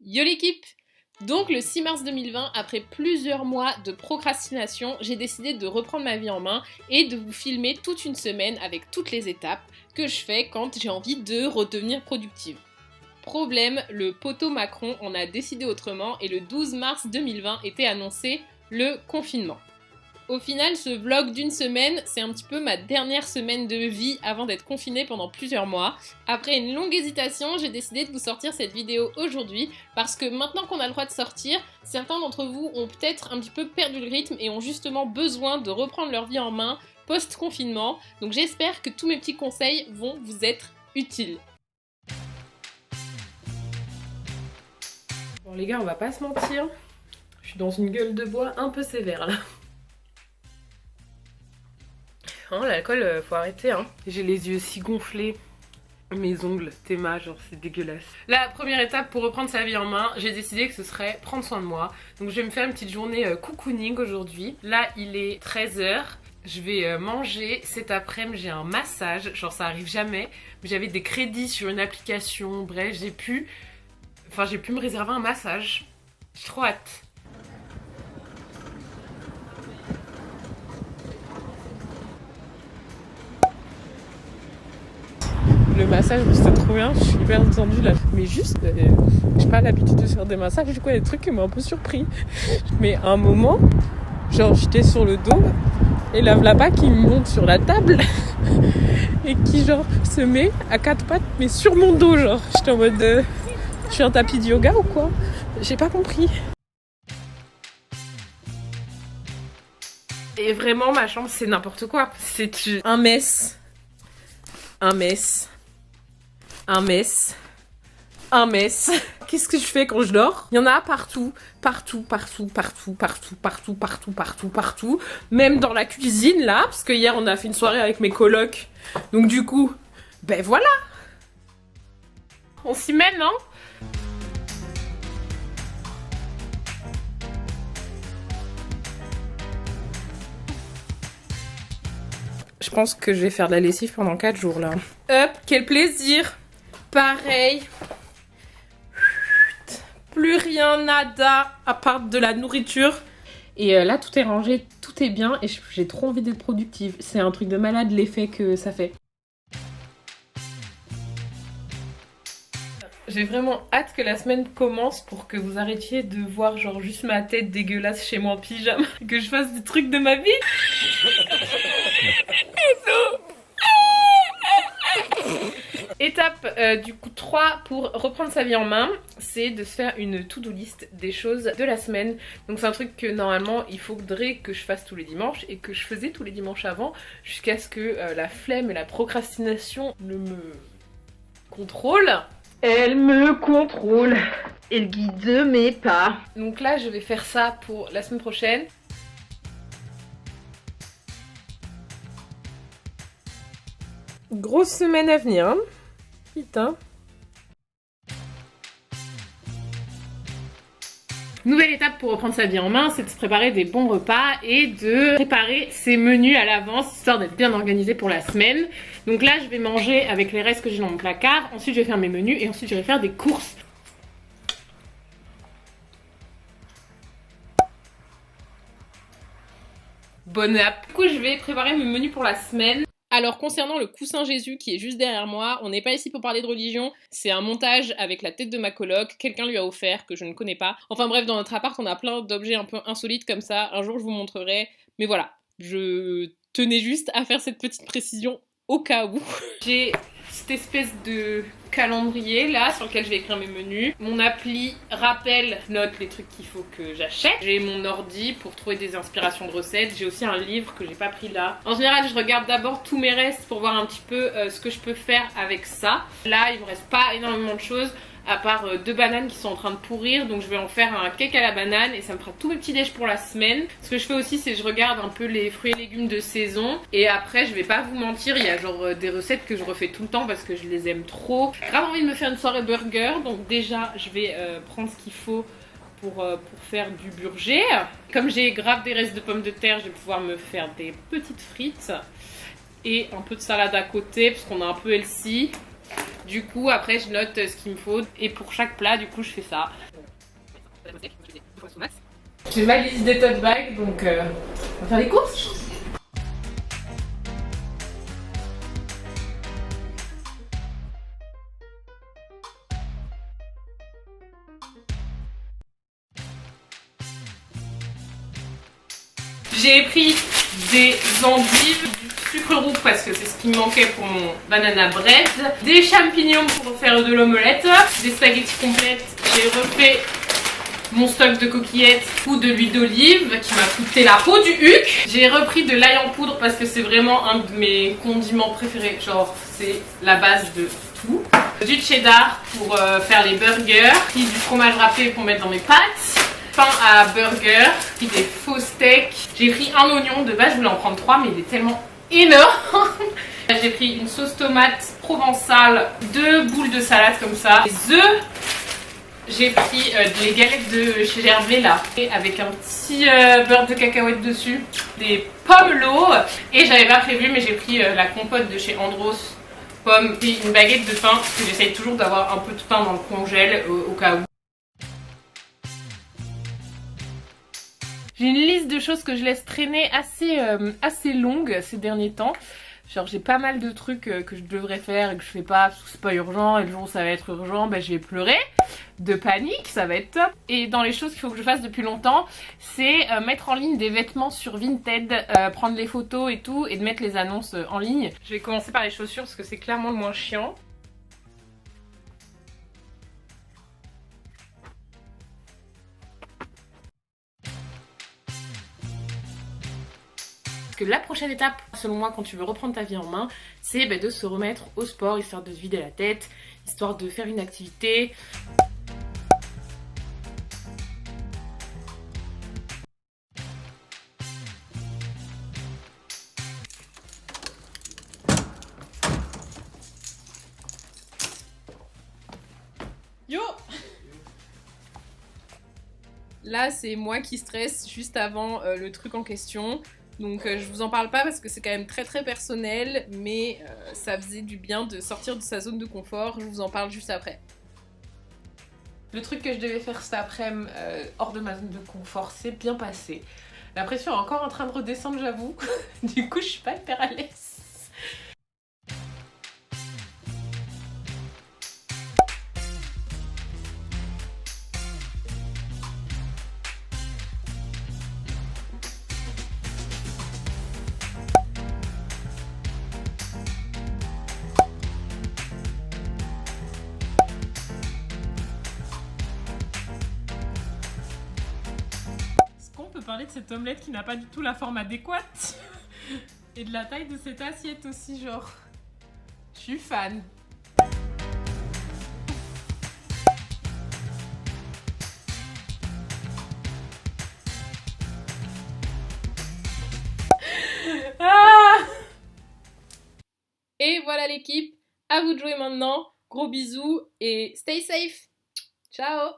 Yo l'équipe! Donc le 6 mars 2020, après plusieurs mois de procrastination, j'ai décidé de reprendre ma vie en main et de vous filmer toute une semaine avec toutes les étapes que je fais quand j'ai envie de redevenir productive. Problème, le poteau Macron en a décidé autrement et le 12 mars 2020 était annoncé le confinement. Au final, ce vlog d'une semaine, c'est un petit peu ma dernière semaine de vie avant d'être confinée pendant plusieurs mois. Après une longue hésitation, j'ai décidé de vous sortir cette vidéo aujourd'hui parce que maintenant qu'on a le droit de sortir, certains d'entre vous ont peut-être un petit peu perdu le rythme et ont justement besoin de reprendre leur vie en main post-confinement. Donc j'espère que tous mes petits conseils vont vous être utiles. Bon les gars, on va pas se mentir, je suis dans une gueule de bois un peu sévère là. Oh, l'alcool, faut arrêter hein. J'ai les yeux si gonflés, mes ongles, théma, genre c'est dégueulasse. La première étape pour reprendre sa vie en main, j'ai décidé que ce serait prendre soin de moi. Donc je vais me faire une petite journée cocooning aujourd'hui. Là il est 13 h. Je vais manger, cet après-midi j'ai un massage, genre ça arrive jamais. J'avais des crédits sur une application, bref j'ai pu me réserver un massage. J'ai trop hâte. Le massage c'était trop bien, je suis hyper détendue là. Mais juste, j'ai pas l'habitude de faire des massages, du coup il y a des trucs qui m'ont un peu surpris. Mais à un moment, genre j'étais sur le dos et là-bas qui monte sur la table et qui genre se met à quatre pattes mais sur mon dos genre. J'étais en mode, je suis un tapis de yoga ou quoi? J'ai pas compris. Et vraiment ma chambre c'est n'importe quoi. C'est un mess. Un mess. Un mess. Un mess. Qu'est-ce que je fais quand je dors? Il y en a partout. Partout, partout, partout, partout, partout, partout, partout, partout. Même dans la cuisine là. Parce que hier on a fait une soirée avec mes colocs. Donc du coup, ben voilà. On s'y met, non? Je pense que je vais faire de la lessive pendant 4 jours là. Hop, quel plaisir! Pareil. Plus rien, nada, à part de la nourriture. Et là, tout est rangé, tout est bien et j'ai trop envie d'être productive. C'est un truc de malade l'effet que ça fait. J'ai vraiment hâte que la semaine commence pour que vous arrêtiez de voir genre juste ma tête dégueulasse chez moi en pyjama. Que je fasse des trucs de ma vie. Étape du coup 3 pour reprendre sa vie en main, c'est de se faire une to-do list des choses de la semaine. Donc c'est un truc que normalement il faudrait que je fasse tous les dimanches et que je faisais tous les dimanches avant jusqu'à ce que la flemme et la procrastination ne me contrôlent. Elle me contrôle. Elle guide mes pas. Donc là je vais faire ça pour la semaine prochaine. Grosse semaine à venir, hein. Putain. Nouvelle étape pour reprendre sa vie en main, c'est de se préparer des bons repas et de préparer ses menus à l'avance, histoire d'être bien organisé pour la semaine. Donc là, je vais manger avec les restes que j'ai dans mon placard. Ensuite, je vais faire mes menus et ensuite, je vais faire des courses. Bonne app. Du coup, je vais préparer mes menus pour la semaine. Alors concernant le coussin Jésus qui est juste derrière moi, on n'est pas ici pour parler de religion, c'est un montage avec la tête de ma coloc, quelqu'un lui a offert que je ne connais pas. Enfin bref, dans notre appart on a plein d'objets un peu insolites comme ça, un jour je vous montrerai, mais voilà, je tenais juste à faire cette petite précision au cas où. J'ai cette espèce de calendrier là sur lequel je vais écrire mes menus. Mon appli rappel note les trucs qu'il faut que j'achète. J'ai mon ordi pour trouver des inspirations de recettes. J'ai aussi un livre que j'ai pas pris là. En général je regarde d'abord tous mes restes pour voir un petit peu ce que je peux faire avec ça. Là il me reste pas énormément de choses à part 2 bananes qui sont en train de pourrir, donc je vais en faire un cake à la banane et ça me fera tous mes petits déj pour la semaine. Ce que je fais aussi c'est que je regarde un peu les fruits et légumes de saison et après je vais pas vous mentir, il y a genre des recettes que je refais tout le temps parce que je les aime trop. J'ai grave envie de me faire une soirée burger, donc déjà je vais prendre ce qu'il faut pour faire du burger. Comme j'ai grave des restes de pommes de terre, je vais pouvoir me faire des petites frites et un peu de salade à côté parce qu'on a un peu healthy. Du coup, après, je note ce qu'il me faut. Et pour chaque plat, du coup, je fais ça. J'ai ma liste des tote bags, donc on va faire les courses. J'ai pris des endives, du sucre roux parce que c'est ce qui me manquait pour mon banana bread, des champignons pour faire de l'omelette, des spaghettis complètes. J'ai refait mon stock de coquillettes ou de l'huile d'olive qui m'a coûté la peau du huc. J'ai repris de l'ail en poudre parce que c'est vraiment un de mes condiments préférés, genre c'est la base de tout. Du cheddar pour faire les burgers, du fromage râpé pour mettre dans mes pâtes, pain à burger, des faux steaks. J'ai pris un oignon, de base je voulais en prendre 3 mais il est tellement énorme. J'ai pris une sauce tomate provençale, 2 boules de salade comme ça, des œufs. J'ai pris les galettes de chez Gervais là, avec un petit beurre de cacahuète dessus, des pommes l'eau, et j'avais pas prévu mais j'ai pris la compote de chez Andros, pommes, et une baguette de pain, parce que j'essaye toujours d'avoir un peu de pain dans le congèle au cas où. J'ai une liste de choses que je laisse traîner assez longue ces derniers temps. Genre j'ai pas mal de trucs que je devrais faire et que je fais pas parce que c'est pas urgent, et le jour où ça va être urgent, bah, je vais pleurer de panique, ça va être top. Et dans les choses qu'il faut que je fasse depuis longtemps, c'est mettre en ligne des vêtements sur Vinted, prendre les photos et tout, et de mettre les annonces en ligne. Je vais commencer par les chaussures parce que c'est clairement le moins chiant. Que la prochaine étape, selon moi, quand tu veux reprendre ta vie en main, c'est de se remettre au sport, histoire de se vider la tête, histoire de faire une activité. Yo! Là, c'est moi qui stresse juste avant le truc en question. Donc je vous en parle pas parce que c'est quand même très personnel, mais ça faisait du bien de sortir de sa zone de confort. Je vous en parle juste après. Le truc que je devais faire cet après-midi hors de ma zone de confort, c'est bien passé. La pression est encore en train de redescendre, j'avoue. Du coup, je suis pas hyper à l'aise. On peut parler de cette omelette qui n'a pas du tout la forme adéquate et de la taille de cette assiette aussi, genre je suis fan. Ah, et voilà l'équipe, à vous de jouer maintenant, gros bisous et stay safe, ciao.